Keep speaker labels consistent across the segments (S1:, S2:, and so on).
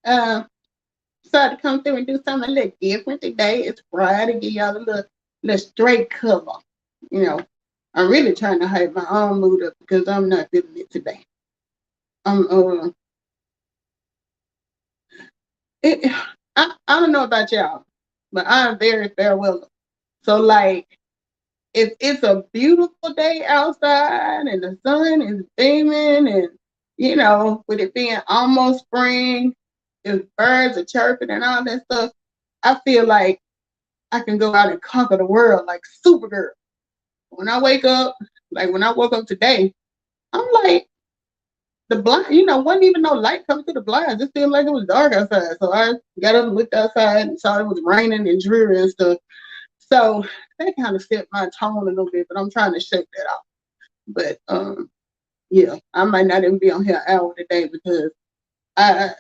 S1: Decided to come through and do something a little different today. It's Friday, give y'all a little straight cover. You know, I'm really trying to hype my own mood up because I'm not feeling it today. I'm it, I don't know about y'all, but I'm very farewell. So like if it's a beautiful day outside and the sun is beaming and with it being almost spring, if birds are chirping and all that stuff, I feel like I can go out and conquer the world like Supergirl. When I wake up, like when I woke up today, I'm like the blind, wasn't even no light coming through the blinds. It seemed like it was dark outside. So I got up and looked outside and saw it was raining and dreary and stuff. So that kind of set my tone a little bit, but I'm trying to shake that off. But yeah, I might not even be on here an hour today because I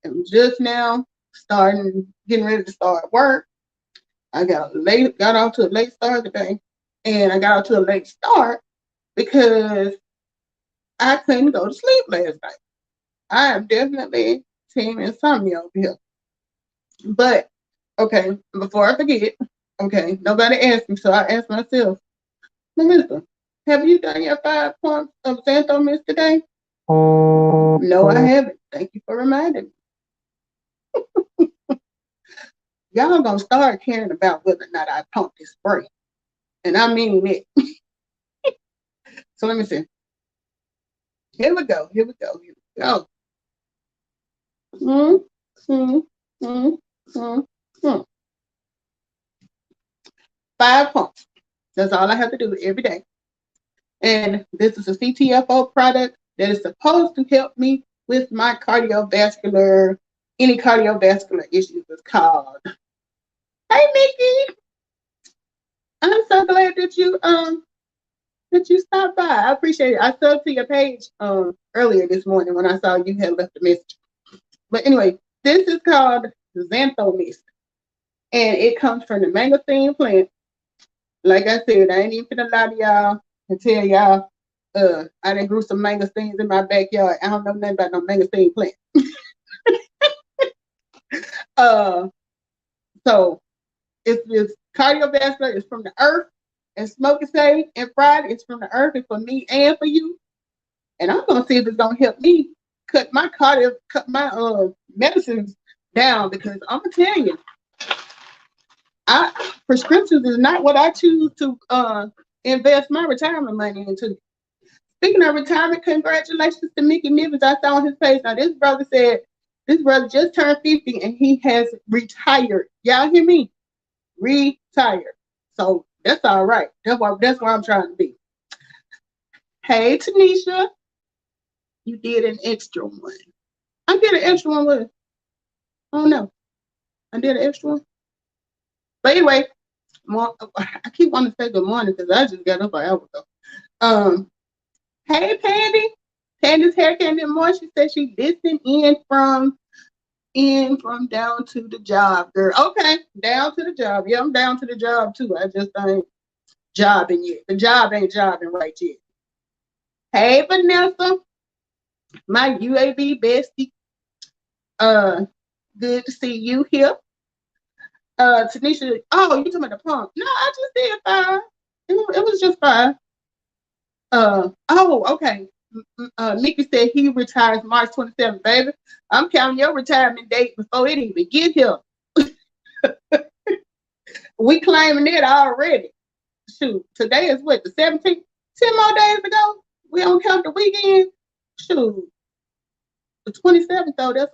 S1: am just now getting ready to start work. I got off to a late start today, and I got off to a late start because I couldn't go to sleep last night. I am definitely team insomnia over here. But okay, before I forget, okay, nobody asked me, so I asked myself, Melissa, have you done your 5 points of Xantho Mist today? No, I haven't. Thank you for reminding me. Y'all gonna start caring about whether or not I pump this spray. And I mean it. So let me see. Here we go. Here we go. Here we go. Mm, mm, mm, mm, mm. 5 pumps. That's all I have to do every day. And this is a CTFO product that is supposed to help me with my any cardiovascular issues. It's called. Hey, Mickey. I'm so glad that you stopped by. I appreciate it. I subbed to your page earlier this morning when I saw you had left a message. But anyway, this is called Xantho Mist, and it comes from the mangosteen plant. Like I said, I ain't even gonna lie to y'all and tell y'all I done grew some mangosteens in my backyard. I don't know nothing about no mangosteen plant. So it's cardiovascular. It's from the earth, and smoke is safe and fried. It's from the earth. It's for me and for you. And I'm gonna see if it's gonna help me cut my medicines down because I'm gonna tell you, prescriptions is not what I choose to invest my retirement money into. Speaking of retirement, congratulations to Mickey Nivens. I saw on his page. Now this brother just turned 50 and he has retired. Y'all hear me? Retired. So that's all right. That's where I'm trying to be. Hey Tanisha, you did an extra one. I did an extra one with. Oh no, I did an extra one. But anyway, I keep wanting to say good morning because I just got up an hour ago. Hey Pandy, Pandy's hair candy more. She said she listened in from down to the job, girl. Okay, down to the job. Yeah, I'm down to the job too. I just ain't jobbing yet. The job ain't jobbing right yet. Hey Vanessa, my UAB bestie. Good to see you here. Tanisha, oh, you talking about the pump? No, I just did 5. It was just 5. Oh, okay. Nikki said he retires March 27th, baby. I'm counting your retirement date before it even get here. We claiming it already. Shoot, today is what, the 17th? 10 more days ago. We don't count the weekend. Shoot. The 27th, though, that's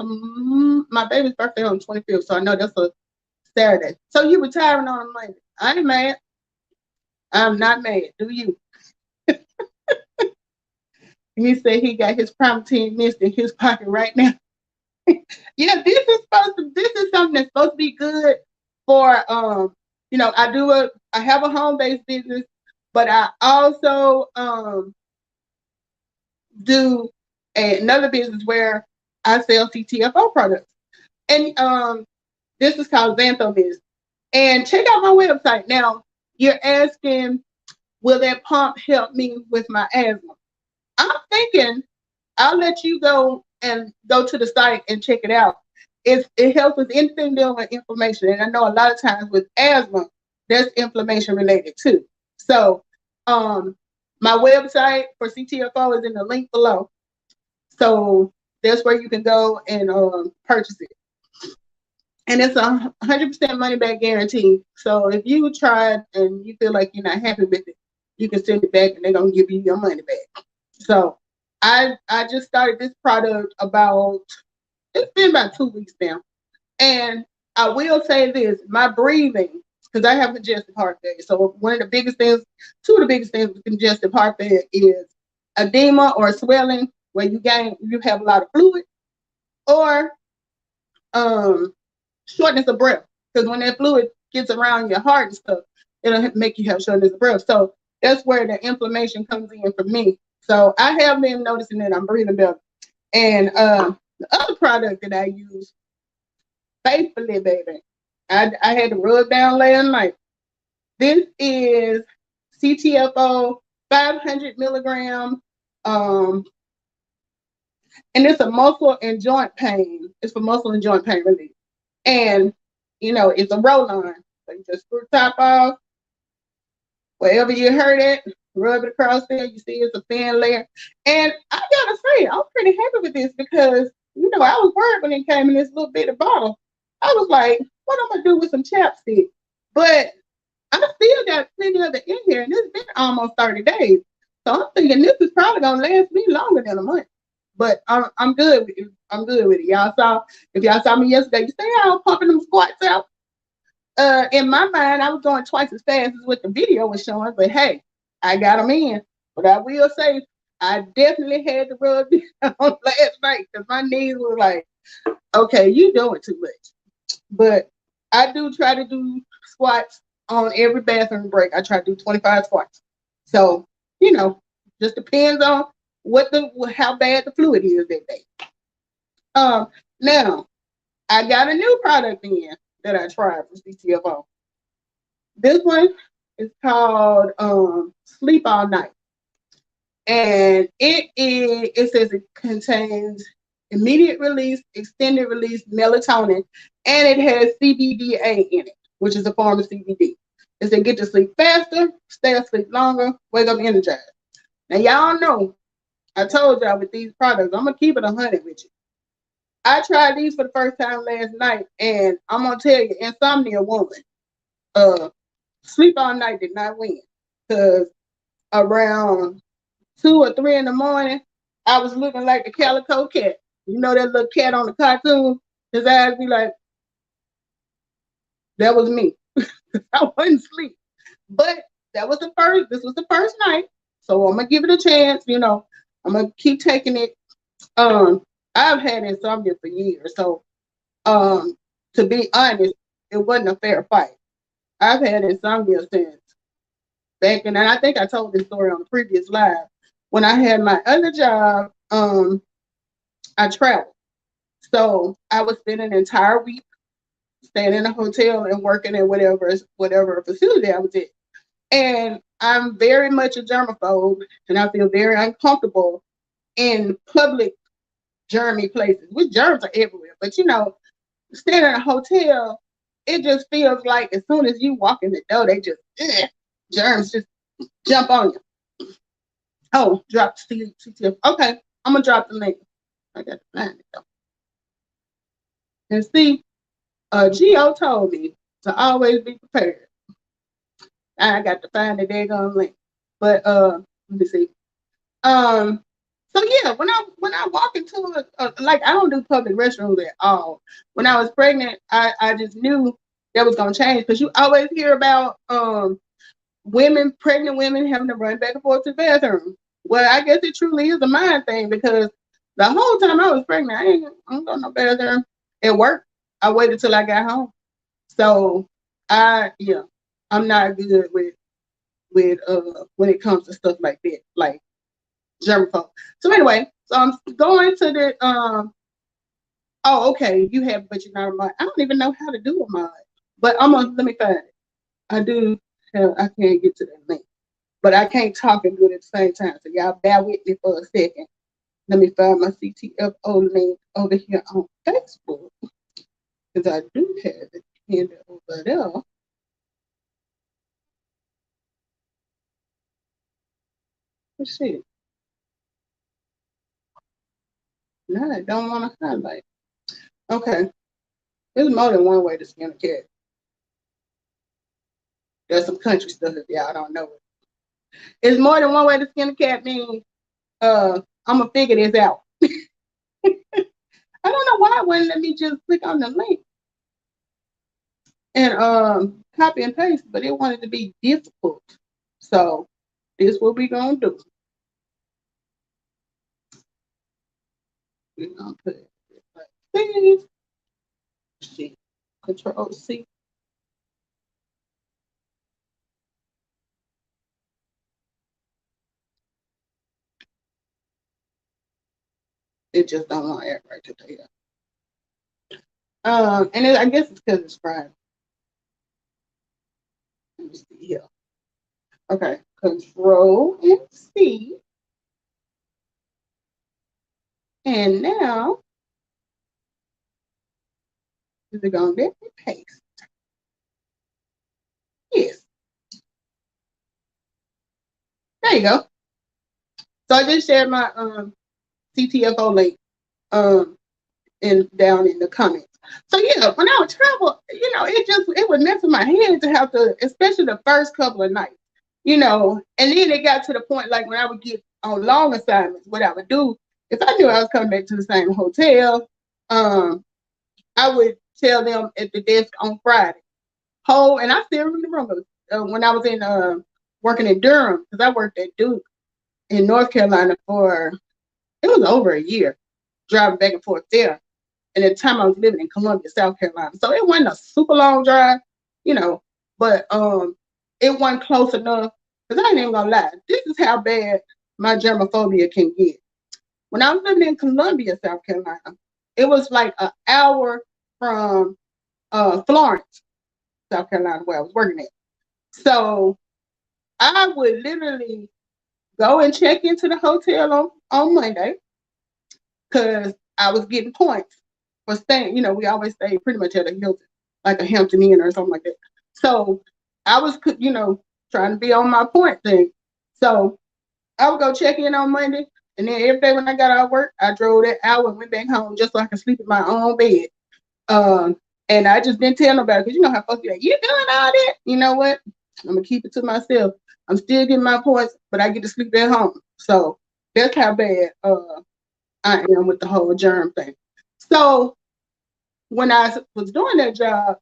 S1: my baby's birthday on the 25th, so I know that's a Saturday. So you retiring on a Monday. I ain't mad. I'm not mad. Do you? He said he got his protein mist in his pocket right now. Yeah, this is something that's supposed to be good for I have a home-based business, but I also do another business where I sell CTFO products. And this is called Xantho Mist. And check out my website. Now, you're asking, will that pump help me with my asthma? I'm thinking I'll let you go to the site and check it out. it helps with anything dealing with inflammation. And I know a lot of times with asthma, that's inflammation related too. So my website for CTFO is in the link below. So that's where you can go and purchase it. And it's 100% money back guarantee. So if you tried and you feel like you're not happy with it, you can send it back and they're gonna give you your money back. So I just started this product it's been about 2 weeks now. And I will say this, my breathing, because I have congestive heart failure. So two of the biggest things with congestive heart failure is edema or swelling where you have a lot of fluid, or shortness of breath. Because when that fluid gets around your heart and stuff, it'll make you have shortness of breath. So that's where the inflammation comes in for me. So I have been noticing that I'm breathing better. And the other product that I use, faithfully, baby, I had to rub down last night. This is CTFO 500 milligram, and it's a muscle and joint pain. It's for muscle and joint pain relief. And, it's a roll-on. So you just screw the top off. Wherever you heard it, rub it across there. You see it's a thin layer. And I gotta say, I'm pretty happy with this because, I was worried when it came in this little bitty bottle. I was like, what am I gonna do with some chapstick? But I still got plenty of it in here, and it's been almost 30 days. So I'm thinking this is probably gonna last me longer than a month. But I'm good with it. I'm good with it. If y'all saw me yesterday, you see how I was pumping them squats out? In my mind, I was going twice as fast as what the video was showing, but hey, I got them in. But I will say, I definitely had to rub down last night because my knees were like, okay, you doing too much. But I do try to do squats on every bathroom break. I try to do 25 squats. So, just depends on how bad the fluid is that day. Now, I got a new product in that I tried for CTFO. This one is called Sleep All Night. And it says it contains immediate release, extended release melatonin, and it has CBDA in it, which is a form of CBD. It said get to sleep faster, stay asleep longer, wake up energized. Now y'all know, I told y'all with these products, I'm gonna keep it 100 with you. I tried these for the first time last night, and I'm gonna tell you, insomnia woman, Sleep All Night did not win because around 2 or 3 in the morning, I was looking like the Calico Cat. You know that little cat on the cartoon? His eyes be like, that was me. I wasn't asleep. But this was the first night. So I'm gonna give it a chance, I'm gonna keep taking it. I've had insomnia for years. So to be honest, it wasn't a fair fight. I've had insomnia since back, and I think I told this story on the previous live. When I had my other job, I traveled. So I would spend an entire week staying in a hotel and working at whatever facility I was at. And I'm very much a germaphobe, and I feel very uncomfortable in public germy places, which germs are everywhere. But staying in a hotel, it just feels like as soon as you walk in the door, they just germs just jump on you. Oh, drop CTF. Okay, I'm gonna drop the link. I got to find it though. And see, Geo told me to always be prepared. I got to find the daggone link. But let me see. So yeah, when I walk into like I don't do public restrooms at all. When I was pregnant, I just knew that was gonna change because you always hear about pregnant women having to run back and forth to the bathroom. Well, I guess it truly is a mind thing because the whole time I was pregnant, I ain't going to no bathroom at work. I waited till I got home. So I'm not good with when it comes to stuff like that, like germaphobe. So anyway, so I'm going to the oh, okay, but you're not a mod. I don't even know how to do a mod. But let me find it. I can't get to that link. But I can't talk and do it at the same time. So y'all bear with me for a second. Let me find my CTFO link over here on Facebook. because I do have it in over there. Let's see. No, I don't want to highlight. Okay. There's more than one way to skin a cat. There's some country stuff if y'all don't know it. It's more than one way to skin a cat means I'm gonna figure this out. I don't know why it wouldn't let me just click on the link and copy and paste, but it wanted to be difficult. So this what we gonna do. We're gonna put it like this. C, Control C. It just don't want to act right today. I guess it's because it's Friday. Let me see here. Okay, Control and C. And now, is it going to let me paste? Yes. There you go. So I just shared my CTFO link down in the comments. So yeah, when I would travel, it would mess with my head to have to, especially the first couple of nights, and then it got to the point like when I would get on long assignments, what I would do, if I knew I was coming back to the same hotel, I would tell them at the desk on Friday. And I still remember when I was in working in Durham, because I worked at Duke in North Carolina it was over a year, driving back and forth there. And at the time I was living in Columbia, South Carolina. So it wasn't a super long drive, but it wasn't close enough. Because I ain't even gonna lie, this is how bad my germophobia can get. When I was living in Columbia, South Carolina, it was like an hour from Florence, South Carolina, where I was working at. So I would literally go and check into the hotel on Monday because I was getting points for staying. We always stay pretty much at a Hilton, like a Hampton Inn or something like that. So I was, trying to be on my point thing. So I would go check in on Monday, and then every day when I got out of work, I drove that hour and went back home just so I could sleep in my own bed. And I just didn't tell nobody because you know how folks be like, you doing all that? You know what? I'm gonna keep it to myself. I'm still getting my points, but I get to sleep at home. So that's how bad I am with the whole germ thing. So when I was doing that job,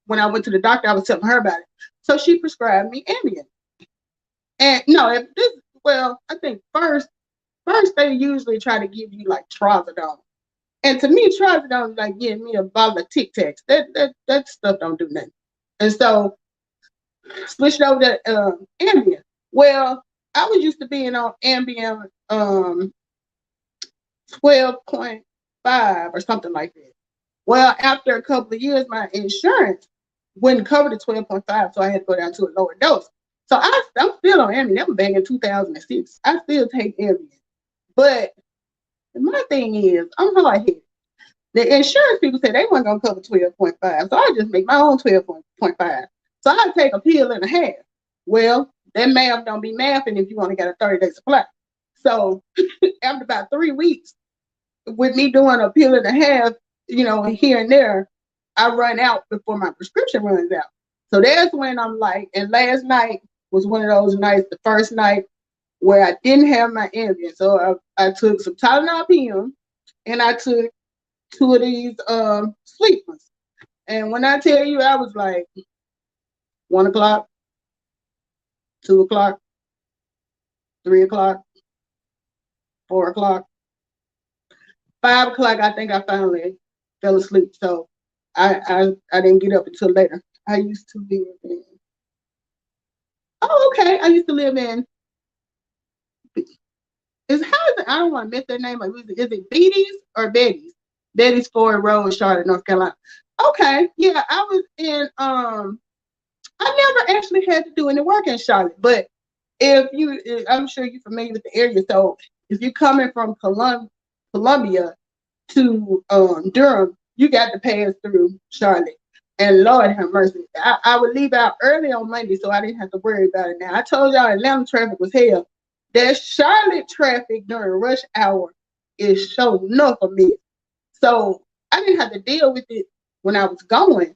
S1: when I went to the doctor, I was telling her about it. So she prescribed me Ambien. And no, I think first they usually try to give you like trazodone. And to me, trazodone is like giving me a bottle of Tic Tacs. That stuff don't do nothing. And so switched over to Ambien. Well, I was used to being on Ambien 12.5 or something like that. Well, after a couple of years, my insurance wouldn't cover the 12.5, so I had to go down to a lower dose. So I'm still on Ambien. That was back in 2006. I still take Ambien. But my thing is, I'm hard-headed. The insurance people said they weren't going to cover 12.5, so I just make my own 12.5. So I take a pill and a half. Well, that math don't be mathing if you only got a 30-day supply. So after about 3 weeks, with me doing a pill and a half, here and there, I run out before my prescription runs out. So that's when I'm like, and last night was one of those nights, the first night where I didn't have my Ambien. So I took some Tylenol PM and I took 2 of these sleepers. And when I tell you, I was like 1 o'clock, 2 o'clock, 3 o'clock, 4 o'clock, 5 o'clock. I think I finally fell asleep. So I didn't get up until later. I used to live in. Oh, okay. I used to live in. I don't want to miss their name. Like, is it Beatty's or Betty's? Betty's Ford Road, Charlotte, North Carolina. Okay, yeah, I was in. I never actually had to do any work in Charlotte, but I'm sure you're familiar with the area. So if you're coming from Columbia to Durham, you got to pass through Charlotte. And Lord have mercy. I would leave out early on Monday so I didn't have to worry about it. Now, I told y'all Atlanta traffic was hell. That Charlotte traffic during rush hour is so enough for me. So I didn't have to deal with it when I was going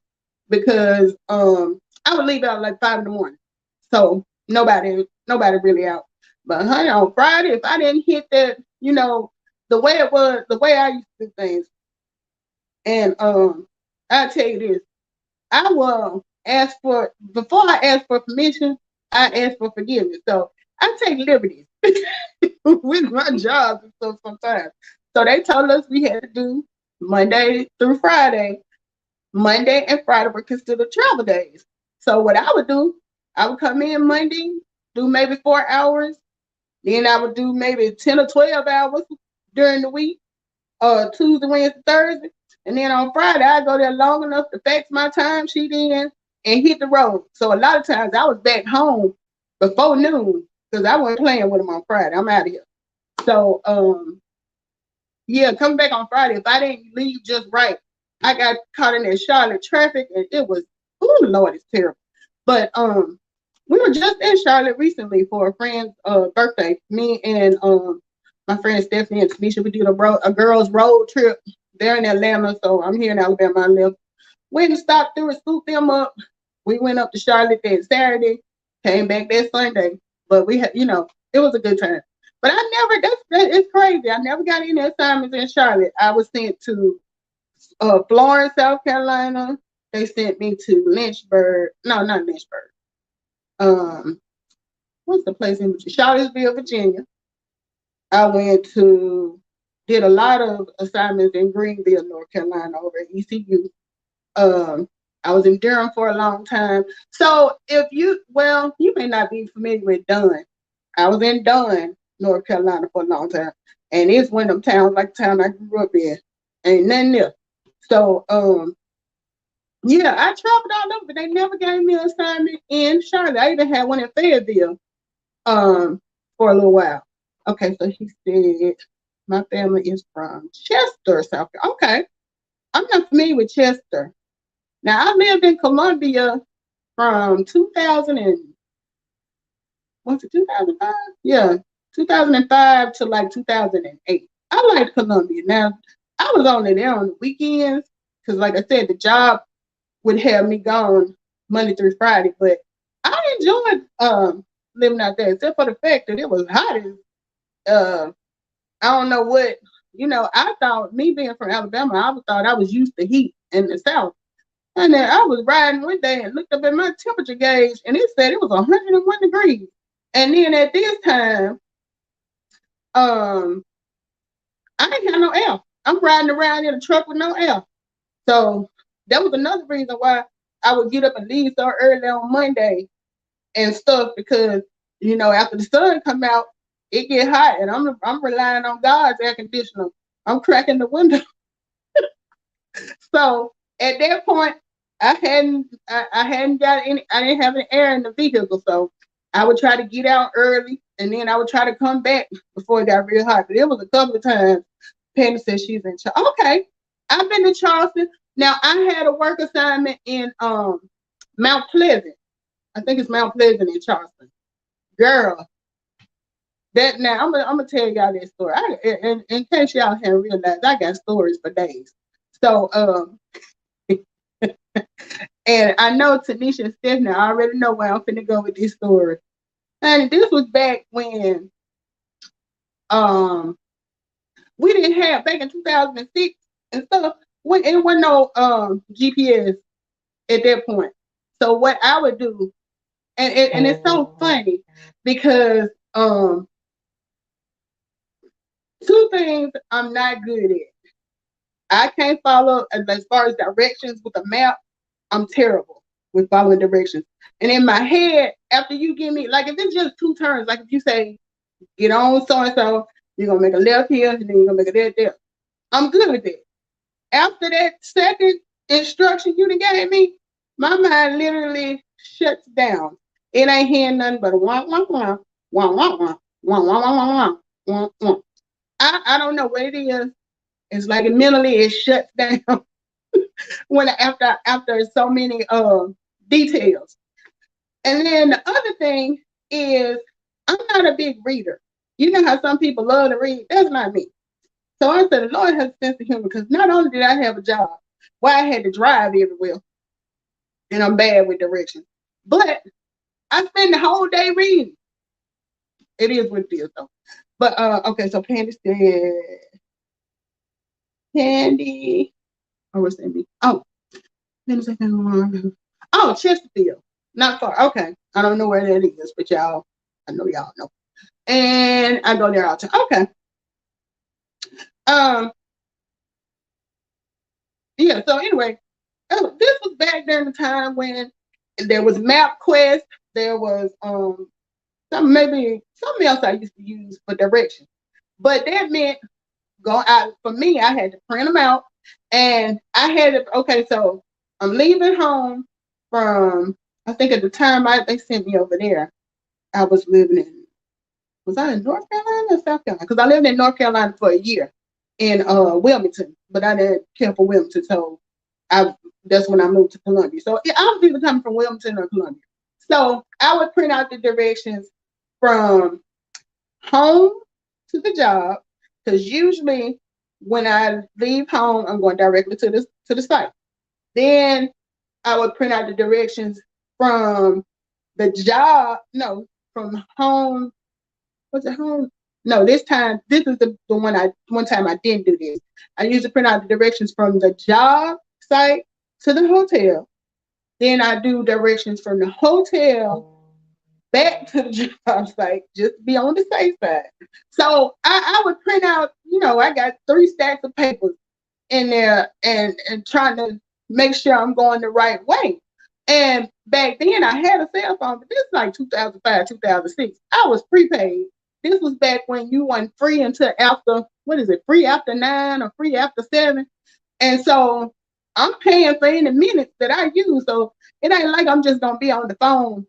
S1: because I would leave out like 5 in the morning. So nobody really out. But honey, on Friday, if I didn't hit that, the way it was, the way I used to do things, and I tell you this, I will ask for before I ask for permission, I ask for forgiveness. So I take liberties with my job and stuff sometimes. So they told us we had to do Monday through Friday. Monday and Friday were considered travel days. So what I would do, I would come in Monday, do maybe 4 hours, then I would do maybe 10 or 12 hours during the week, Tuesday, Wednesday, Thursday. And then on Friday, I go there long enough to fax my time sheet in and hit the road. So a lot of times I was back home before noon because I wasn't playing with them on Friday. I'm out of here. So yeah, coming back on Friday, if I didn't leave just right, I got caught in that Charlotte traffic and it was, oh Lord, it's terrible. But we were just in Charlotte recently for a friend's birthday. Me and my friend Stephanie and Tanisha, we did a girls' road trip there in Atlanta. So I'm here in Alabama. I live. Went and stopped through and scooped them up. We went up to Charlotte that Saturday, came back that Sunday. But we had, it was a good time. But I never, it's crazy. I never got any assignments in Charlotte. I was sent to Florence, South Carolina. They sent me to Lynchburg. No, not Lynchburg. What's the place in Charlottesville, Virginia. I did a lot of assignments in Greenville, North Carolina, over at ECU. I was in Durham for a long time. So you may not be familiar with Dunn. I was in Dunn, North Carolina for a long time. And it's one of them towns like the town I grew up in. Ain't nothing there. So, yeah, I traveled all over, but they never gave me an assignment in Charlotte. I even had one in Fayetteville for a little while. Okay, so he said, my family is from Chester, South Carolina. Okay, I'm not familiar with Chester. Now, I lived in Columbia from 2000 and, was it 2005? Yeah, 2005 to like 2008. I liked Columbia. Now, I was only there on the weekends because, like I said, the job would have me gone Monday through Friday. But I enjoyed living out there, except for the fact that it was hot as I don't know what, I thought, me being from Alabama, I thought I was used to heat in the South. And then I was riding one day and looked up at my temperature gauge and it said it was 101 degrees. And then at this time, I didn't have no air. I'm riding around in a truck with no air. So that was another reason why I would get up and leave so early on Monday and stuff because, after the sun come out, it get hot and I'm relying on God's air conditioner. I'm cracking the window. So at that point, I hadn't got any. I didn't have any air in the vehicle, so I would try to get out early, and then I would try to come back before it got real hot. But it was a couple of times. Penny said she's in Charleston. Okay, I've been to Charleston. Now I had a work assignment in Mount Pleasant. I think it's Mount Pleasant in Charleston. Girl, that now I'm gonna tell y'all this story. In case y'all haven't realized, I got stories for days. So and I know Tanisha and Stephanie, I already know where I'm finna go with this story. And this was back when we didn't have back in 2006 and stuff. When it wasn't no GPS at that point. So what I would do, and it's so funny because two things I'm not good at. I can't follow as far as directions with a map. I'm terrible with following directions. And in my head, after you give me, like if it's just two turns, like if you say, get on so and so, you're gonna make a left here, and then you're gonna make a left there. I'm good with it. After that second instruction you done gave me, my mind literally shuts down. It ain't hearing nothing but wah wah wah wah wah wah wah wah wah wah wah wah. I don't know what it is. It's like mentally it shuts down. when after so many details. And then the other thing is I'm not a big reader. You know how some people love to read? That's not me. So I said the Lord has a sense of humor because not only did I have a job where I had to drive everywhere and I'm bad with directions, but I spend the whole day reading. It is what it is though. But okay, so Candy, or what's Sandy? Oh, then the second one. Oh, Chesterfield. Not far. Okay. I don't know where that is, but y'all, I know y'all know. And I go there all the time. Okay. Um, yeah, so anyway, this was back during the time when there was MapQuest, there was maybe something else I used to use for directions. But that meant go out for me, I had to print them out and I had to okay, so I'm leaving home from I think at the time they sent me over there. I was living in was I in North Carolina or South Carolina? Because I lived in North Carolina for a year in Wilmington, but I didn't care for Wilmington, so I that's when I moved to Columbia. So yeah, I was either coming from Wilmington or Columbia. So I would print out the directions from home to the job, because usually when I leave home, I'm going directly to the site. Then I would print out the directions from the job, no, from home. Was it home? No, this is the one time I didn't do this. I used to print out the directions from the job site to the hotel. Then I do directions from the hotel back to the job site, just to be on the safe side. So I would print out, I got 3 stacks of papers in there and trying to make sure I'm going the right way. And back then I had a cell phone, but this is like 2005, 2006. I was prepaid. This was back when you weren't free until after, what is it, free after 9 or free after 7. And so I'm paying for any minutes that I use. So it ain't like I'm just going to be on the phone.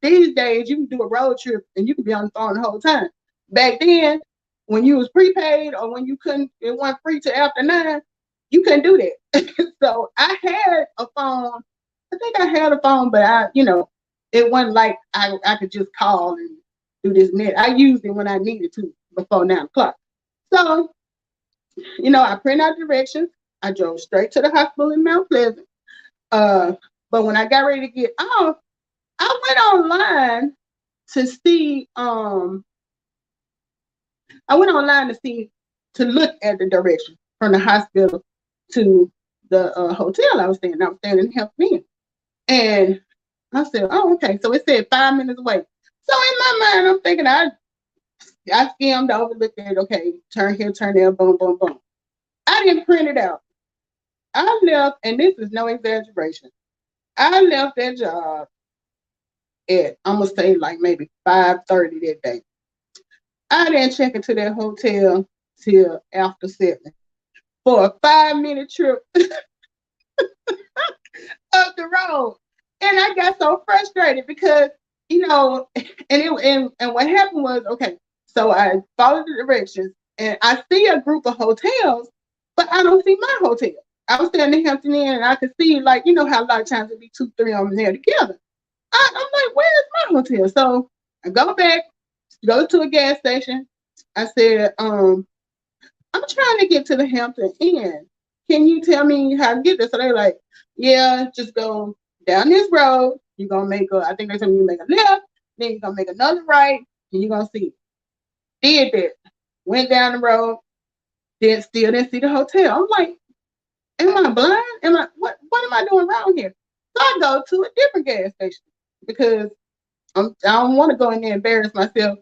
S1: These days you can do a road trip and you can be on the phone the whole time. Back then, when you was prepaid or when you couldn't, it wasn't free till after 9, you couldn't do that. So I had a phone. I think I had a phone, but it wasn't like I could just call and do this net. I used it when I needed to before 9 o'clock. So, I print out directions. I drove straight to the hospital in Mount Pleasant. But when I got ready to get off, I went online to see. I went online to look at the directions from the hospital to the hotel I was staying. I was staying in Hampton, and I said, "Oh, okay." So it said 5 minutes away. So in my mind, I'm thinking I skimmed over, looked at it. Okay, turn here, turn there, boom, boom, boom. I didn't print it out. I left, and this is no exaggeration. I left that job at, I'm gonna say, like maybe 5:30 that day. I didn't check into that hotel till after 7 for a 5-minute trip up the road. And I got so frustrated because, and what happened was, okay, so I followed the directions and I see a group of hotels, but I don't see my hotel. I was staying in Hampton Inn and I could see, like, how a lot of times it'd be 2, 3 of them there together. I'm like, where's my hotel? So I go back, go to a gas station. I said, I'm trying to get to the Hampton Inn. Can you tell me how to get there? So they're like, yeah, just go down this road. You're going to I think they told me you make a left, then you're going to make another right, and you're going to see it. Did that. Went down the road, still didn't see the hotel. I'm like, am I blind? What am I doing wrong here? So I go to a different gas station because I don't want to go in there and embarrass myself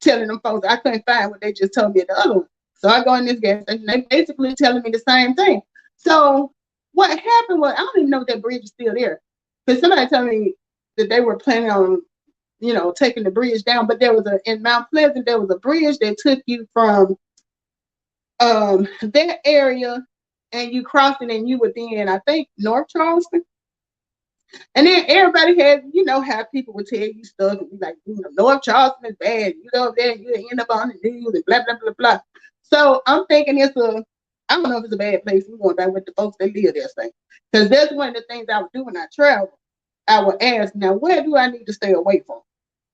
S1: telling them folks I couldn't find what they just told me at the other one. So I go in this gas station. They basically telling me the same thing. So what happened was, I don't even know if that bridge is still there. Because somebody told me that they were planning on, taking the bridge down. But there was in Mount Pleasant, there was a bridge that took you from that area and you crossed it and you were then, I think, North Charleston. And then everybody had, how people would tell you stuff and be like, North Charleston is bad. You go there, you end up on the news and blah, blah, blah, blah. So I'm thinking it's I don't know if it's a bad place. We're going back with the folks that live there saying. Because that's one of the things I would do when I travel. I would ask, now, where do I need to stay away from?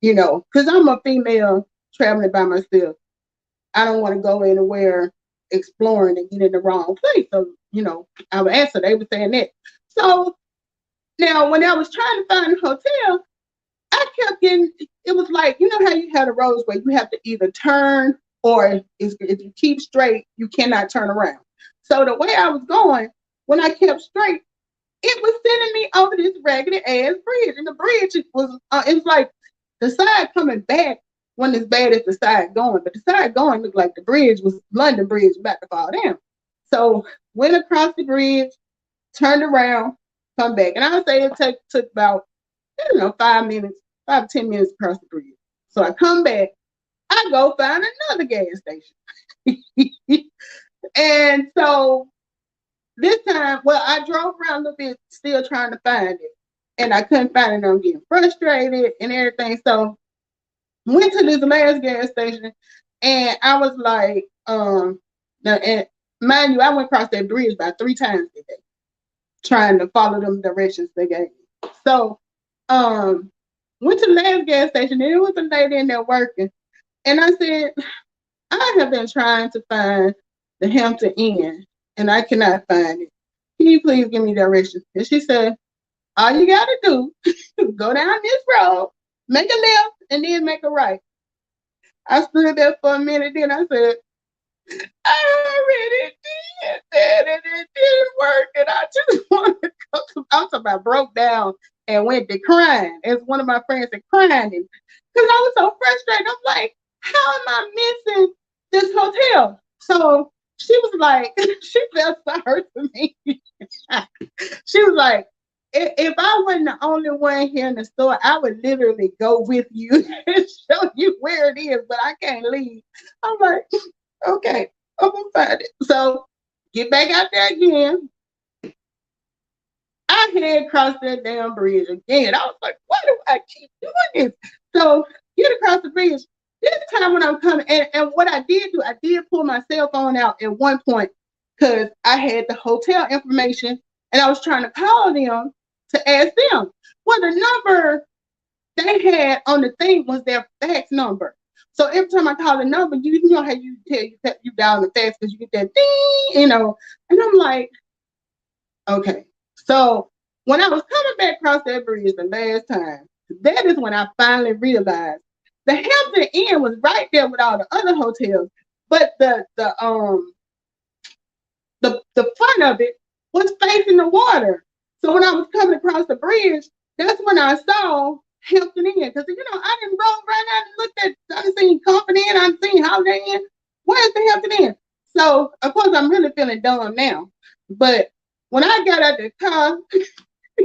S1: You know, because I'm a female traveling by myself. I don't want to go anywhere exploring and get in the wrong place. So, you know, I would answer. They were saying that. So now, when I was trying to find a hotel, I kept getting, it was like, you know how you had a roads where you have to either turn or if you keep straight, you cannot turn around. So the way I was going, when I kept straight, it was sending me over this raggedy ass bridge. And the bridge it was like the side coming back wasn't as bad as the side going, but the side going looked like the bridge was London Bridge about to fall down. So went across the bridge, turned around, come back. And I would say it took about, 5 minutes, 5 to 10 minutes across the bridge. So I come back, I go find another gas station. And so this time, well, I drove around a little bit still trying to find it. And I couldn't find it. And I'm getting frustrated and everything. So went to this last gas station and I was like, and mind you, I went across that bridge about 3 times today, trying to follow them directions they gave me. So went to the last gas station and it was a lady in there working. And I said, I have been trying to find the Hampton Inn and I cannot find it. Can you please give me directions? And she said, all you gotta do is go down this road, make a left, and then make a right. I stood there for a minute, then I said, I already did that and it didn't work. And I just wanted to go to, I'm talking about broke down and went to crying. As one of my friends said, crying. Because I was so frustrated. I'm like, how am I missing this hotel? So she was like, she felt sorry for me. She was like, if I wasn't the only one here in the store, I would literally go with you and show you where it is, but I can't leave. I'm like, okay, I'm gonna find it. So get back out there again. I had crossed that damn bridge again. I was like, why do I keep doing this? So get across the bridge. This time when I'm coming, and what I did do, I did pull my cell phone out at one point because I had the hotel information and I was trying to call them to ask them. Well, the number they had on the thing was their fax number. So every time I call the number, you know how you tell you dial the fax because you get that ding, And I'm like, okay. So when I was coming back across that bridge the last time, that is when I finally realized the Hampton Inn was right there with all the other hotels, but the front of it was facing the water. So when I was coming across the bridge, that's when I saw Hampton Inn. Because, I didn't roll right out and looked at, I done seen Company Inn, I done seen Holiday Inn. Where's the Hampton Inn? So, of course, I'm really feeling dumb now. But when I got out the car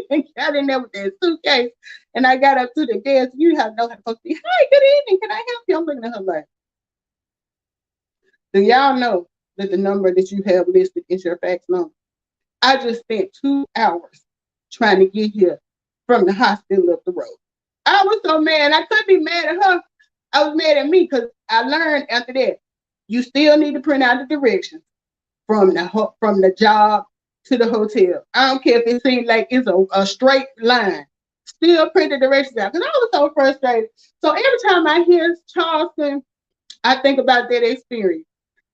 S1: and got in there with that suitcase, and I got up to the desk, you have no supposed to be, hi, good evening, can I help you? I'm looking at her like, do y'all know that the number that you have listed is your fax number? I just spent 2 hours trying to get here from the hospital up the road. I was so mad. I couldn't be mad at her. I was mad at me because I learned after that, you still need to print out the directions from the job to the hotel. I don't care if it seems like it's a straight line. Still print the directions out because I was so frustrated. So every time I hear Charleston, I think about that experience.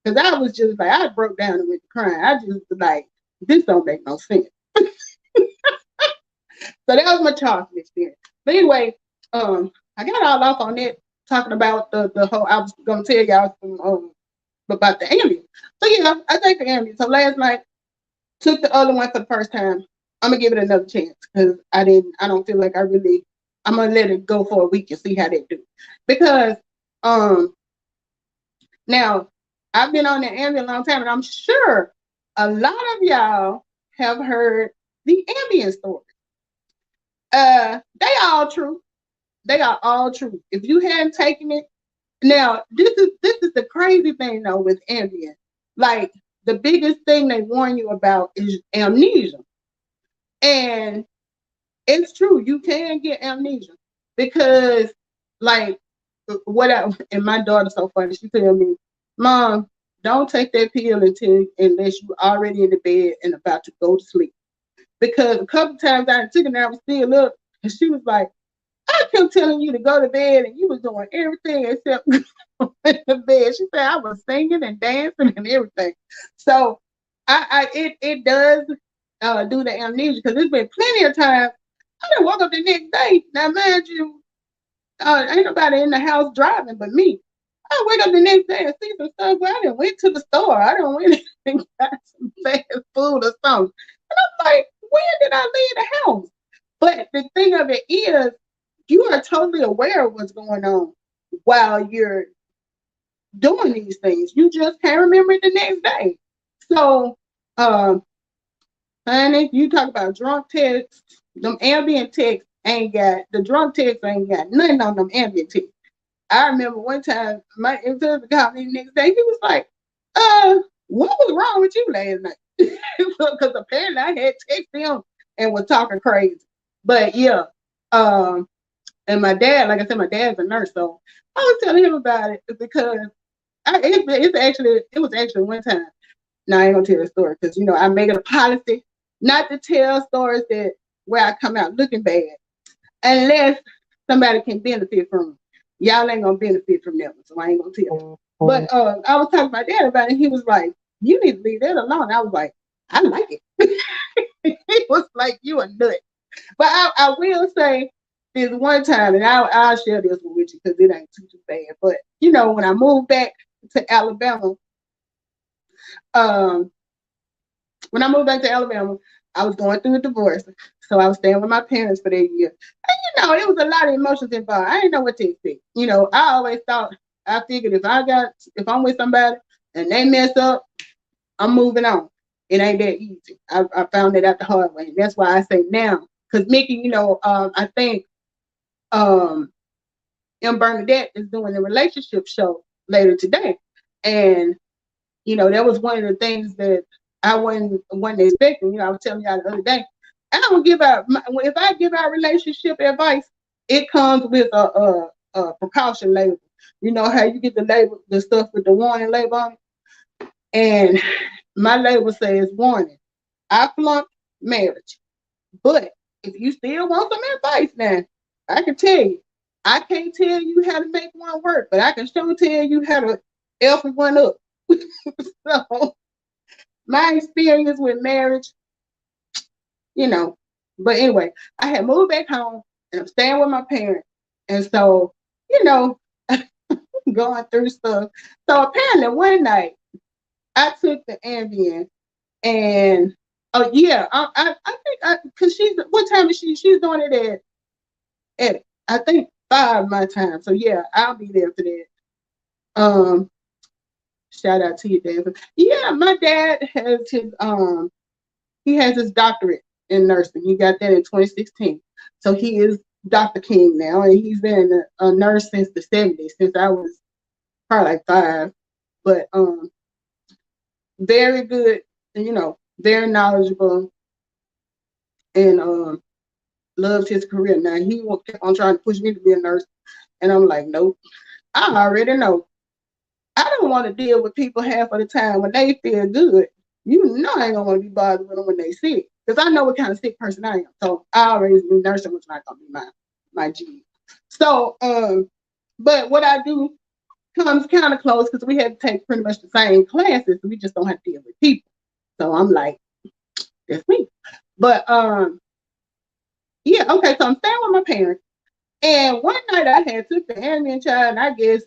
S1: Because I was just like, I broke down and went to crying. I just was like, this don't make no sense. So that was my Charleston experience. But anyway, I got all off on that, talking about the whole, I was going to tell y'all about the ambulance. So yeah, I take the ambulance. So last night, took the other one for the first time. I'm going to give it another chance because I don't feel like I'm going to let it go for a week and see how they do. Because now, I've been on the ambient a long time, and I'm sure a lot of y'all have heard the ambient stories. They all true. They are all true. If you hadn't taken it, now this is the crazy thing though with ambient. Like the biggest thing they warn you about is amnesia, and it's true. You can get amnesia because, like, and my daughter's so funny. She tell me, Mom, don't take that pill unless you already in the bed and about to go to sleep. Because a couple times I took it and I was still up, and she was like, I kept telling you to go to bed, and you was doing everything except go in the bed. She said I was singing and dancing and everything. So it does do the amnesia, because there's been plenty of times I done woke up the next day. Now, mind you, ain't nobody in the house driving but me. I wake up the next day and see some stuff. Well, I done went to the store. I done went and got some fast food or something. And I'm like, when did I leave the house? But the thing of it is, you are totally aware of what's going on while you're doing these things. You just can't remember it the next day. So, um, honey, you talk about drunk texts, them ambient texts ain't got, the drunk texts ain't got nothing on them ambient texts. I remember one time my ex-husband called me the next day. He was like, what was wrong with you last night? Because apparently I had texted him and was talking crazy. But yeah, um, and my dad, like I said, my dad's a nurse, so I was telling him about it because it was actually one time. Now I ain't gonna tell the story because I make it a policy not to tell stories that where I come out looking bad unless somebody can benefit from them. Y'all ain't gonna benefit from that one, so I ain't gonna tell them. But I was talking to my dad about it, and he was like, "You need to leave that alone." I was like, "I like it." He was like, "You a nut." But I will say this one time, and I'll share this one with you because it ain't too bad. But when I moved back to Alabama, um, when I moved back to Alabama, I was going through a divorce, so I was staying with my parents for that year. And it was a lot of emotions involved. I didn't know what to expect. I always thought, I figured if I'm with somebody and they mess up, I'm moving on. It ain't that easy. I found that out the hard way. And that's why I say now, because Mickey, I think M. Bernadette is doing a relationship show later today, and that was one of the things that I wasn't expecting. I was telling y'all the other day, I don't give out. If I give out relationship advice, it comes with a precaution label. You know how you get the label, the stuff with the warning label on it, and my label says warning. I flunked marriage, but if you still want some advice now, I can tell you. I can't tell you how to make one work, but I can sure tell you how to F one up. So my experience with marriage, you know. But anyway, I had moved back home and I'm staying with my parents. And so, you know, going through stuff. So apparently one night I took the Ambien and oh yeah, I think because what time is she? She's doing it at I think 5 my time. So yeah, I'll be there for that. Um Shout out to you, David. Yeah, my dad has his doctorate in nursing. He got that in 2016. So he is Dr. King now, and he's been a nurse since the 70s, since I was probably like 5. But very good, very knowledgeable, and loves his career. Now he kept on trying to push me to be a nurse, and I'm like, nope. I already know. I don't want to deal with people half of the time when they feel good. I ain't gonna want to be bothered with them when they sick, because I know what kind of sick person I am. So I already knew nursing was not gonna be my G. So but what I do comes kind of close because we had to take pretty much the same classes. We just don't have to deal with people. So I'm like, that's me. But yeah, okay. So I'm staying with my parents, and one night I had took the Ambien child, and I guess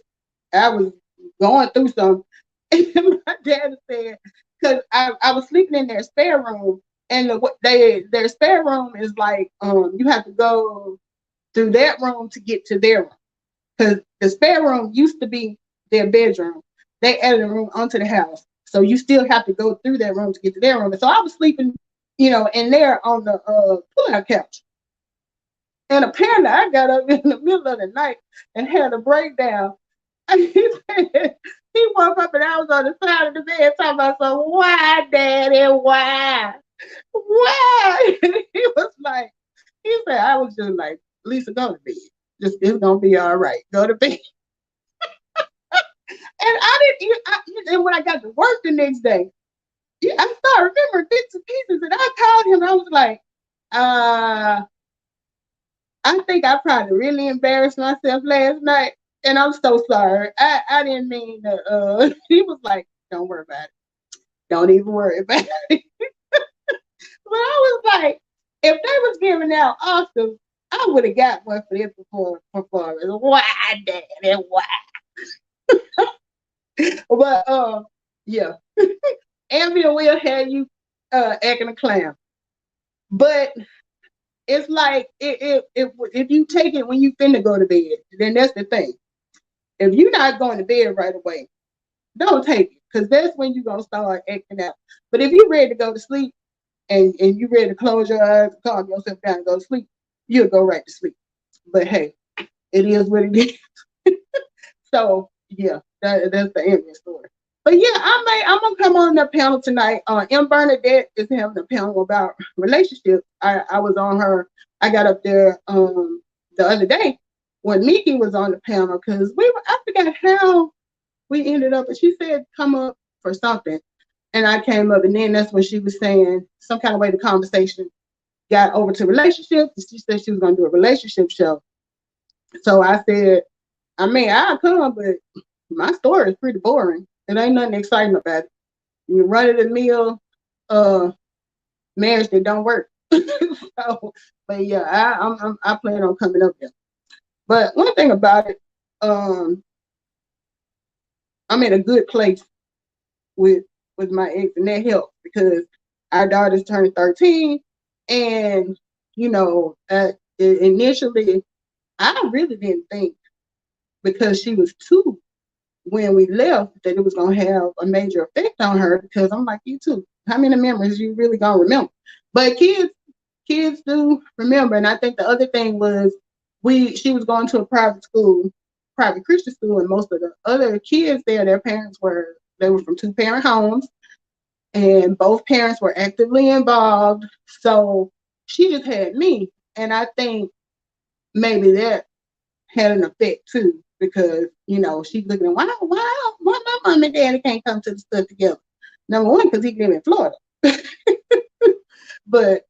S1: I was going through something. And my dad said, because I was sleeping in their spare room, and their spare room is like you have to go through that room to get to their room, because the spare room used to be their bedroom. They added a room onto the house, so you still have to go through that room to get to their room. And so I was sleeping, in there on the pull-out couch. And apparently I got up in the middle of the night and had a breakdown. And he said, he woke up and I was on the side of the bed talking about, so why, Daddy, why? Why? And he was like, he said, I was just like, Lisa, go to bed. Just, it's going to be all right. Go to bed. And I didn't. And when I got to work the next day, yeah, I started remembering bits and pieces, and I called him. I was like, I think I probably really embarrassed myself last night, and I'm so sorry. I didn't mean to. He was like, don't worry about it. Don't even worry about it. But I was like, if they was giving out Oscars, I would have got one for this performance. Why, Daddy? Why? But yeah, Ambien will have you acting a clown. But it's like if you take it when you finna go to bed, then that's the thing. If you're not going to bed right away, don't take it because that's when you're gonna start acting out. But if you're ready to go to sleep and you're ready to close your eyes, calm yourself down, and go to sleep, you'll go right to sleep. But hey, it is what it is. So yeah, that's the end of the story. But yeah, I'm gonna come on the panel tonight. M. Bernadette is having a panel about relationships. I was on her. I got up there the other day when Mickey was on the panel because I forgot how we ended up, but she said come up for something, and I came up, and then that's when she was saying some kind of way the conversation got over to relationships. And she said she was gonna do a relationship show. So I said, I mean, I'll come, but my story is pretty boring. It ain't nothing exciting about it. You run of the mill marriage that don't work. So, but yeah, I plan on coming up there. But one thing about it, um, I'm in a good place with my ex, and that helps because our daughter's turning 13, and you know, initially I really didn't think because she was 2 when we left that it was gonna have a major effect on her because I'm like you too. How many memories you really gonna remember? But kids do remember, and I think the other thing was she was going to a private school, private Christian school, and most of the other kids there, their parents were from 2-parent homes, and both parents were actively involved. So she just had me, and I think maybe that had an effect too because she's looking at why my mom and daddy can't come to the stuff together. Number one, because he live in Florida, but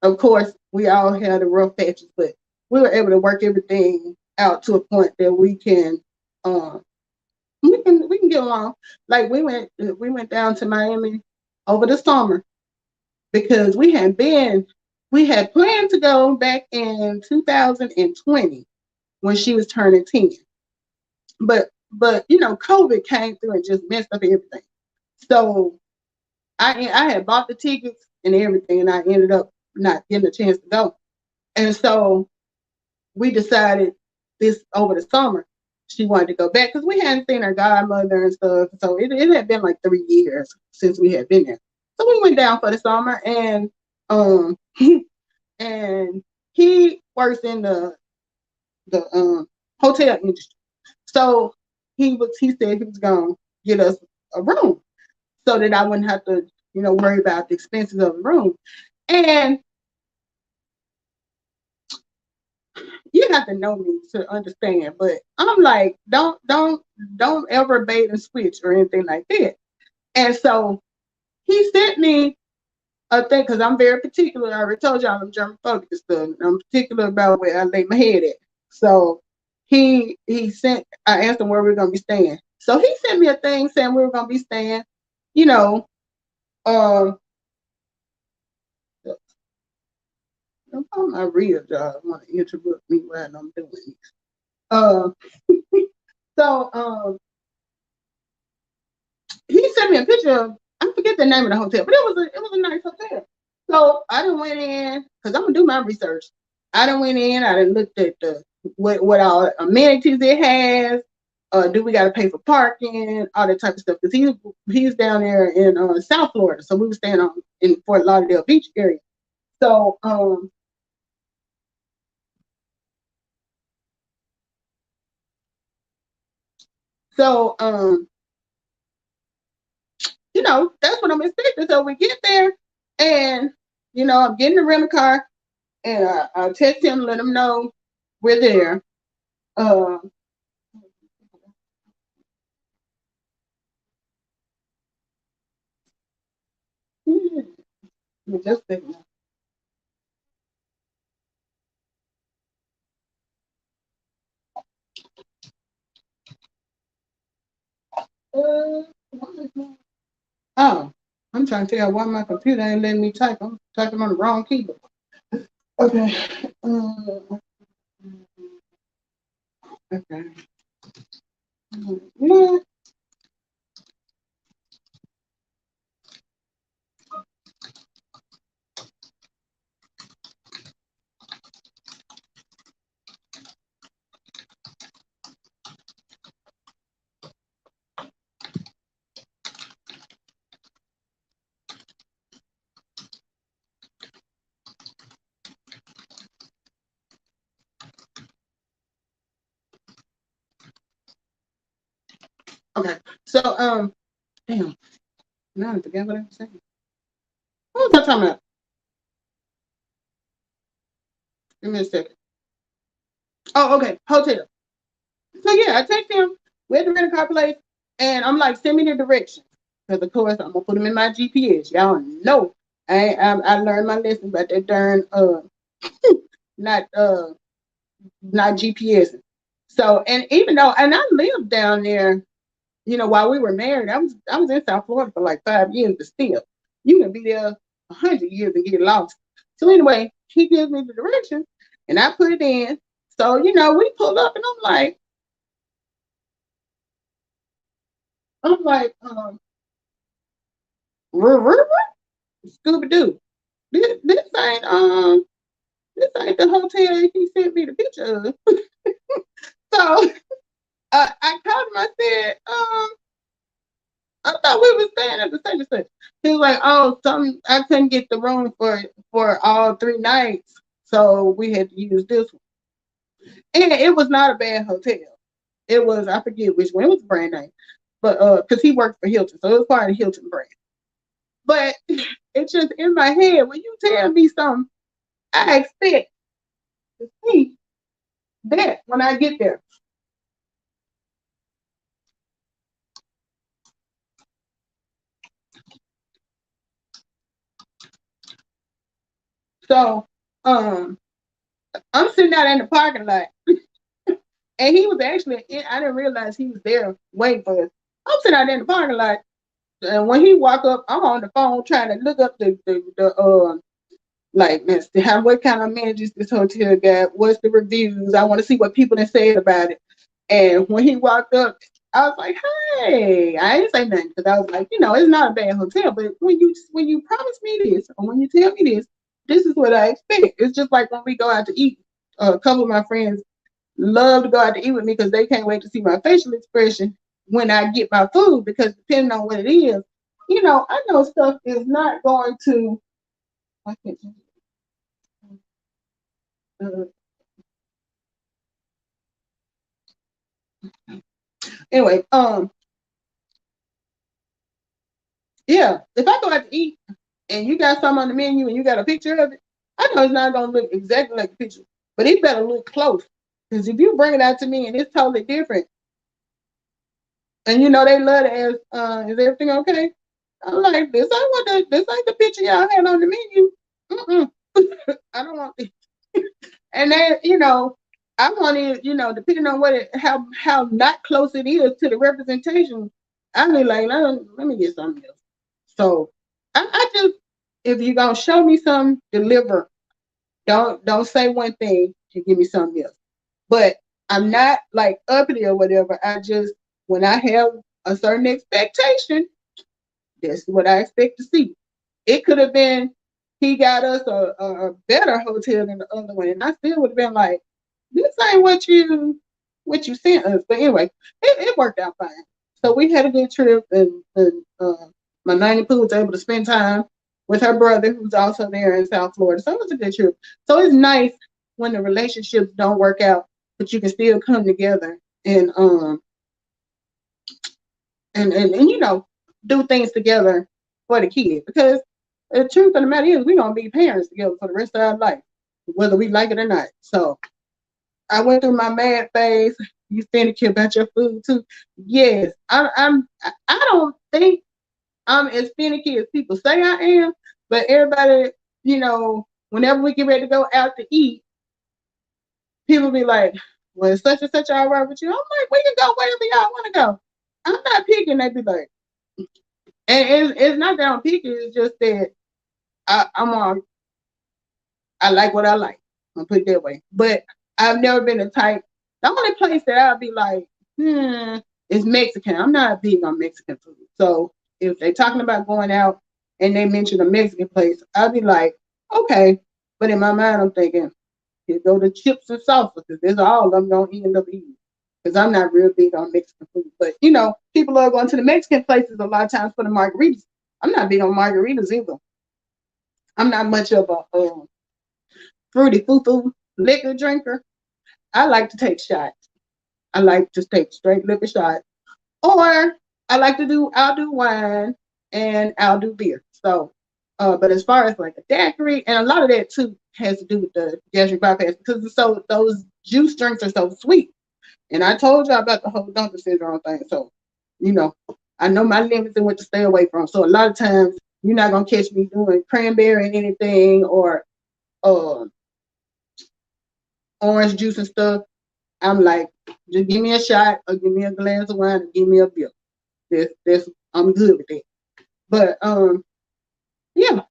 S1: of course we all had the rough patches, but we were able to work everything out to a point that uh, we can get along. Like we went down to Miami over the summer because we had planned to go back in 2020 when she was turning 10. But COVID came through and just messed up everything. So I had bought the tickets and everything, and I ended up not getting a chance to go. And so we decided this over the summer she wanted to go back because we hadn't seen her godmother and stuff. So it had been like 3 years since we had been there. So we went down for the summer, and um and he works in the hotel industry. So he said he was gonna get us a room so that I wouldn't have to, worry about the expenses of the room. And you have to know me to understand, but I'm like, don't ever bait and switch or anything like that. And so he sent me a thing because I'm very particular. I already told y'all I'm germophobic and stuff. I'm particular about where I lay my head at. So I asked him where we are gonna be staying. So he sent me a thing saying we were gonna be staying, you know, um on my real job want to interrupt me while I'm doing this. Uh, so he sent me a picture of, I forget the name of the hotel, but it was a nice hotel. So I done went in because I'm gonna do my research. I done went in. I done looked at what all amenities it has. Do we got to pay for parking? All that type of stuff. Because he's down there in South Florida, so we were staying in Fort Lauderdale Beach area. So so that's what I'm expecting. So we get there, and I'm getting the rental car, and I text him, let him know we're there. Uh, Just a second. What is my- Oh, I'm trying to figure out why my computer ain't letting me type. I'm typing on the wrong keyboard. Okay. Uh, okay. Yeah. Okay. So damn. Now I forget what I was saying. What was I talking about? Give me a second. Oh, okay. Hotel. So yeah, I text him. We had to rent a car place, and I'm like, send me the directions. Because of course I'm gonna put them in my GPS. Y'all know I learned my lesson about that darn not not GPS. So and even though and I lived down there, while we were married, I was in South Florida for like 5 years, but still, you can be there 100 years and get lost. So anyway, he gives me the directions, and I put it in. So we pull up, and I'm like, Scooby Doo. This ain't the hotel he sent me the picture of. So I called him. I said, I thought we were staying at the same place. He was like, oh, I couldn't get the room for all 3 nights, so we had to use this one. And it was not a bad hotel. It was, I forget which one. It was a brand name, but because he worked for Hilton, so it was part of the Hilton brand. But it's just in my head when you tell me something, I expect to see that when I get there. So um, I'm sitting out in the parking lot, and he was actually. I didn't realize he was there waiting for us. I'm sitting out in the parking lot, and when he walk up, I'm on the phone trying to look up the like, man, what kind of amenities this hotel got? What's the reviews? I want to see what people have said about it. And when he walked up, I was like, "Hey," I didn't say nothing because I was like, it's not a bad hotel, but when you promise me this or when you tell me this is what I expect. It's just like when we go out to eat. A couple of my friends love to go out to eat with me because they can't wait to see my facial expression when I get my food because depending on what it is, I know stuff is not going to. I can't. Uh, anyway, yeah, if I go out to eat and you got something on the menu and you got a picture of it, I know it's not gonna look exactly like the picture, but it better look close. Because if you bring it out to me and it's totally different, and they love to ask, "Is everything okay?" I'm like, this ain't the picture y'all had on the menu. Mm-mm. I don't want this. And then, I want it, depending on how not close it is to the representation, I be like, let me get something else. So I just, if you're gonna show me something, deliver. Don't say one thing and give me something else. But I'm not like uppity or whatever. I just when I have a certain expectation, that's what I expect to see. It could have been he got us a better hotel than the other one, and I still would have been like, this ain't what you sent us. But anyway, it worked out fine. So we had a good trip, and my nanny Pooh was able to spend time with her brother, who's also there in South Florida. So it was a good trip. So it's nice when the relationships don't work out, but you can still come together and do things together for the kids. Because the truth of the matter is we're gonna be parents together for the rest of our life, whether we like it or not. So I went through my mad phase. You finicky about your food too? Yes, I'm. I don't think I'm as finicky as people say I am, But everybody, whenever we get ready to go out to eat, people be like, well, it's such and such all right with you. I'm like, we can go wherever y'all want to go. I'm not picking. They be like, and it's not that I'm picky. It's just that I'm on. I like what I like. I'll put it that way. But I've never been a type. The only place that I'll be like, is Mexican. I'm not big on Mexican food. So if they're talking about going out and they mention a Mexican place, I'll be like, okay. But in my mind, I'm thinking, you go to chips and salsa because that's all I'm gonna end up eating. Because I'm not real big on Mexican food. But people are going to the Mexican places a lot of times for the margaritas. I'm not big on margaritas either. I'm not much of a fruity foo liquor drinker. I like to take shots. I like to take straight liquor shots. Or I'll do wine and I'll do beer. So, but as far as like a daiquiri, and a lot of that too has to do with the gastric bypass because those juice drinks are so sweet. And I told y'all about the whole Dunkin' syndrome thing. So, I know my limits and what to stay away from. So a lot of times you're not gonna catch me doing cranberry and anything or uh, orange juice and stuff. I'm like, just give me a shot or give me a glass of wine or give me a beer. That's I'm good with that. But yeah.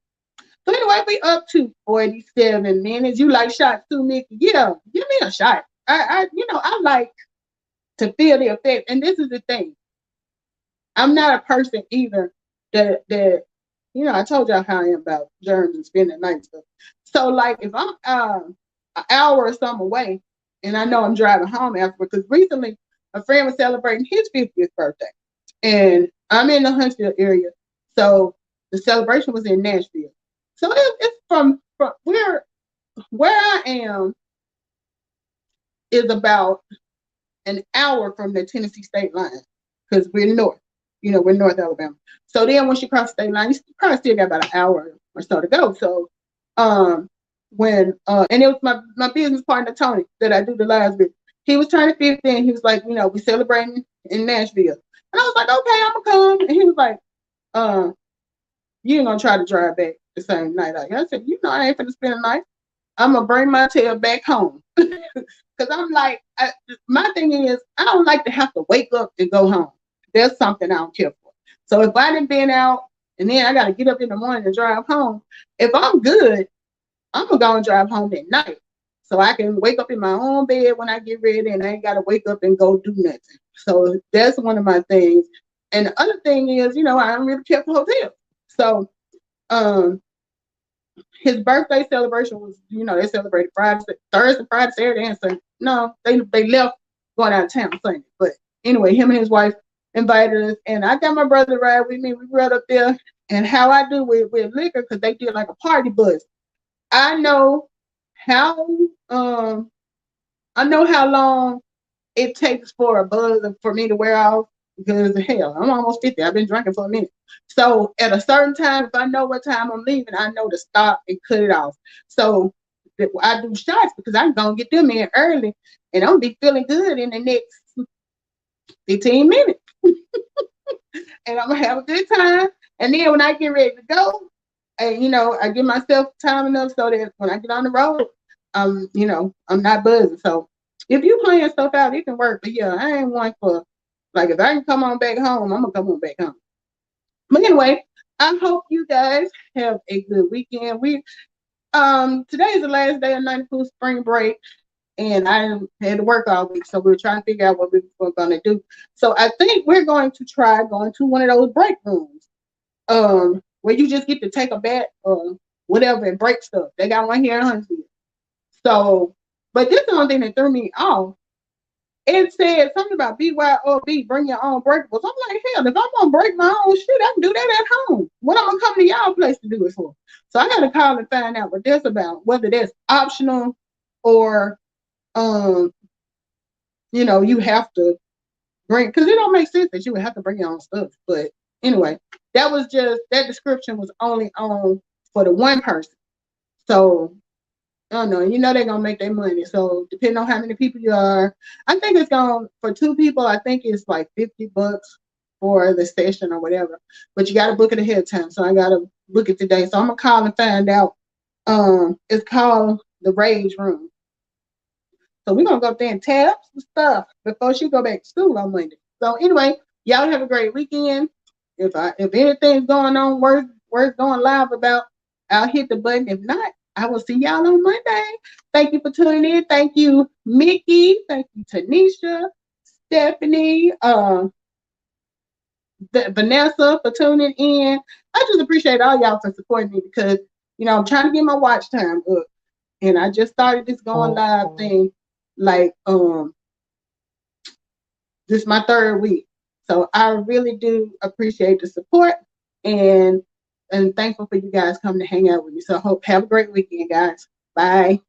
S1: So anyway, we up to 47 minutes. You like shots too, Nikki? Yeah, give me a shot. I like to feel the effect. And this is the thing. I'm not a person either that I told y'all how I am about germs and spending the night and stuff. So like if I'm an hour or something away and I know I'm driving home after because recently a friend was celebrating his 50th birthday. And I'm in the Huntsville area. So the celebration was in Nashville. So it's from where I am is about an hour from the Tennessee state line because we're north. We're North Alabama. So then once you cross the state line, you probably still got about an hour or so to go. So when and it was my business partner Tony that I do the lives with. He was turning 50 and he was like, we celebrating in Nashville. And I was like, okay, I'm gonna come. And he was like, you ain't gonna try to drive back the same night. I said, I ain't finna spend the night. I'm gonna bring my tail back home. Cause I'm like, my thing is, I don't like to have to wake up and go home. That's something I don't care for. So if I done been out and then I gotta get up in the morning and drive home, if I'm good, I'm gonna go and drive home at night. So I can wake up in my own bed when I get ready and I ain't gotta wake up and go do nothing. So that's one of my things. And the other thing is, I don't really care for hotels. So his birthday celebration was, they celebrated Thursday, Friday, Saturday, and Sunday. No, they left going out of town Sunday. But anyway, him and his wife invited us, and I got my brother to ride with me. We rode up there, and how I do with liquor, because they did like a party bus. I know how long it takes for a buzz for me to wear off because hell, I'm almost 50. I've been drinking for a minute. So at a certain time, if I know what time I'm leaving, I know to stop and cut it off. So I do shots because I'm gonna get them in early and I'm gonna be feeling good in the next 15 minutes. And I'm gonna have a good time. And then when I get ready to go, and I give myself time enough so that when I get on the road, I'm not buzzing. So if you plan stuff out, it can work. But yeah, I ain't one for like if I can come on back home, I'm gonna come on back home. But anyway, I hope you guys have a good weekend. Today is the last day of 92 spring break, and I had to work all week, so we were trying to figure out what we were gonna do. So I think we're going to try going to one of those break rooms, where you just get to take a bath or whatever and break stuff. They got one here in Huntsville. So, but this is the only thing that threw me off. It said something about BYOB, bring your own breakables. I'm like, hell, if I'm gonna break my own shit, I can do that at home. What I'm gonna come to y'all place to do it for? So I gotta call and find out what that's about, whether that's optional or you have to bring, because it don't make sense that you would have to bring your own stuff. But anyway, that description was only on for the one person. So I don't know. They're gonna make their money. So depending on how many people you are, I think it's going for 2 people. I think it's like $50 for the session or whatever. But you got to book it ahead of time. So I gotta book it today. So I'm gonna call and find out. It's called the Rage Room. So we're gonna go up there and tab some stuff before she go back to school on Monday. So anyway, y'all have a great weekend. If anything's going on worth going live about, I'll hit the button. If not, I will see y'all on Monday. Thank you for tuning in. Thank you, Mickey. Thank you, Tanisha, Stephanie, Vanessa for tuning in. I just appreciate all y'all for supporting me because I'm trying to get my watch time up, and I just started this going live thing like this is my third week. So I really do appreciate the support and thankful for you guys coming to hang out with me. So I hope have a great weekend, guys. Bye.